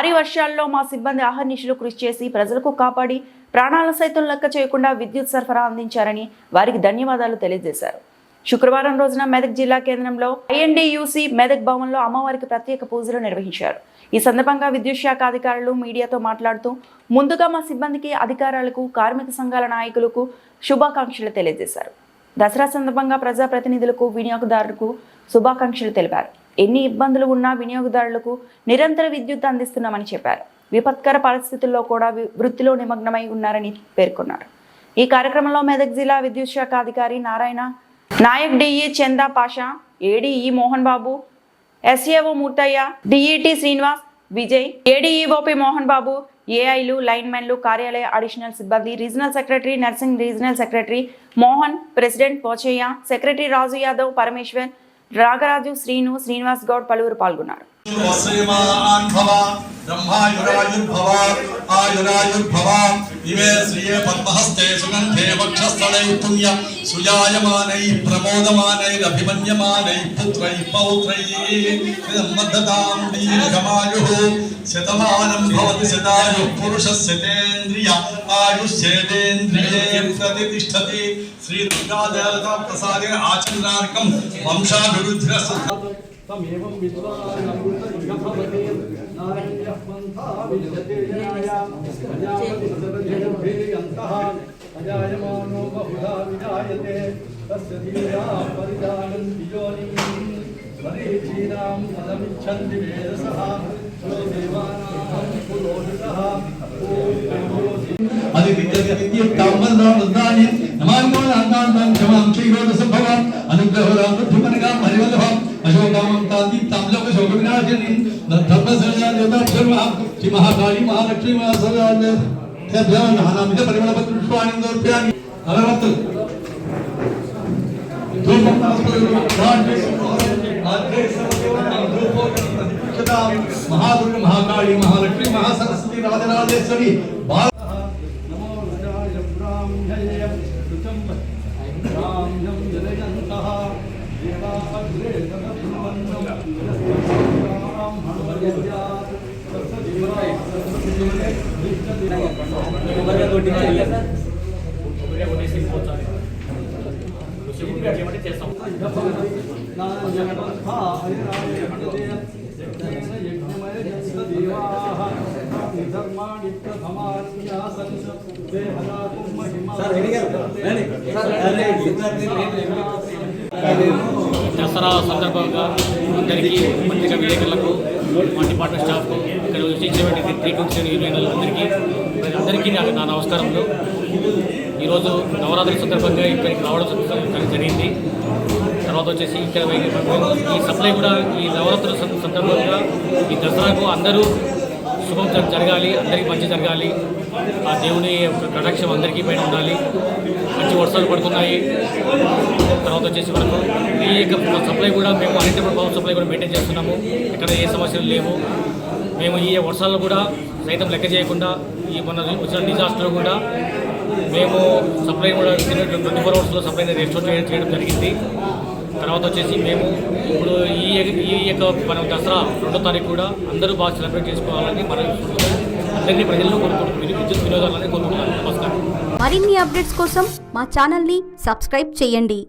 భారీ వర్షాల్లో మా సిబ్బంది అహర్నిశలు కృషి చేసి ప్రజలకు కాపాడి ప్రాణాలను సైతం లెక్క చేయకుండా విద్యుత్ సరఫరా అందించారని వారికి ధన్యవాదాలు తెలియజేశారు. శుక్రవారం రోజున మెదక్ జిల్లా కేంద్రంలో INDUC మెదక్ భవన్లో అమ్మవారికి ప్రత్యేక పూజలు నిర్వహించారు. ఈ సందర్భంగా విద్యుత్ శాఖ అధికారులు మీడియాతో మాట్లాడుతూ ముందుగా మా సిబ్బందికి, అధికారులకు, కార్మిక సంఘాల నాయకులకు శుభాకాంక్షలు తెలియజేశారు. దసరా సందర్భంగా ప్రజాప్రతినిధులకు, వినియోగదారులకు శుభాకాంక్షలు తెలిపారు. ఎన్ని ఇబ్బందులు ఉన్నా వినియోగదారులకు నిరంతర విద్యుత్ అందిస్తున్నామని చెప్పారు. విపత్కర పరిస్థితుల్లో కూడా వృత్తిలో నిమగ్నమై ఉన్నారని పేర్కొన్నారు. ఈ కార్యక్రమంలో మెదక్ జిల్లా విద్యుత్ శాఖ అధికారి నాయక్ DE చందా Pasha, ADE Mohan Babu, SAO మూర్తయ్య, DET Srinivas, Vijay, ADEOP Mohan Babu, AIలు, లైన్మెన్లు, కార్యాలయ అడిషనల్ సిబ్బంది, regional secretary, Narsing regional secretary Mohan, president Pochaiah, secretary Raju Yadav, Parameshwar, Ragaraju, Srinivas Goud పలువురు పాల్గొన్నారు. इमे श्रिये पद्महस्ते सुगंधे वक्षस्थले पुण्य सुजायमानै प्रमोदमानैरभिमन्यमानै पुत्रैः पौत्रैः मद्दतां दीर्घमायुः शतमानं भवति शतायुः पुरुषस्य तेन्द्रिय आयुष्येन्द्रिये प्रतिष्ठति श्री दुर्गादेवता प्रसादेन आचरणार्कं वंशाभिवृद्धिरस्तु तमेवं विश्वानामृतभवति नारायणः पंथा विजयते अजायमानो बहुधा विजायते तस्य धीरा परिजानन्ति योनिं मरीचीनां पदमिच्छन्ति वेदसः यो देवानां पुरोहितः अदि विद्युत्ताम्बरनामदानि नमामो नान्तां क्षमां श्रीरोधसंभवम् अनुग्रहरां बुद्धिमनगां हरिवल्लभम् अशोकामं तादीप्तां लोकशोकविनाशिनीं धर्मसंज्ञादेवताक्षर्मः श्री महाकाली महालक्ष्मी महासदाने तेभ्यः नहानामिद परिमलपत्रपुष्पाणि समर्पयामि अगरबत्ति धूपं महादुर्गा महाकाली महालक्ष्मी महासरस्वती राजराजेश्वरी नमो रुद्राय ब्राह्मण्य सुतं ब्राह्मण्यं जलयन्तः देवा अग्रे तदभिवन्दं ब्राह्मणवर्यात् దసరా సందర్భంగా అందరికీ పత్రికా విలేకరులకు, మా డిపార్ట్మెంట్ స్టాఫ్కు, ఇక్కడ వచ్చేటువంటి 327 యూనియన్లు అందరికీ నా నమస్కారములు. ఈరోజు నవరాత్రి సందర్భంగా ఇక్కడికి రావడం జరిగింది. తర్వాత వచ్చేసి ఇక్కడ ఈ సప్లై కూడా ఈ నవరాత్రుల సందర్భంగా ఈ దసరాకు అందరూ శుభం జరగాలి, అందరికీ మంచి జరగాలి, ఆ దేవుని కటాక్షం అందరికీ పైన ఉండాలి. మంచి వర్షాలు పడుతున్నాయి. తర్వాత వచ్చేసి మనకు ఈ సప్లై కూడా మేము అన్నింటి పవర్ సప్లై కూడా మెయింటైన్ చేస్తున్నాము. ఇక్కడ ఏ సమస్యలు లేవు. మేము ఈ వర్షాలను కూడా సైతం లెక్క చేయకుండా ఈ మన వచ్చిన డిజాస్టర్ కూడా మేము సప్లై కూడా 24 అవర్స్లో సప్లైని రెస్టోర్ చేయడం జరిగింది. తర్వాత వచ్చేసి మేము ఇప్పుడు ఈ యొక్క మనం దసరా 2వ తారీఖు కూడా అందరూ బాగా సెలబ్రేట్ చేసుకోవాలని మనం అందరినీ ప్రజలను విద్యుత్ వినోదాలని కోరుకుంటున్నాను. నమస్కారం. మరిన్ని అప్డేట్స్ కోసం మా ఛానల్ని సబ్స్క్రైబ్ చేయండి.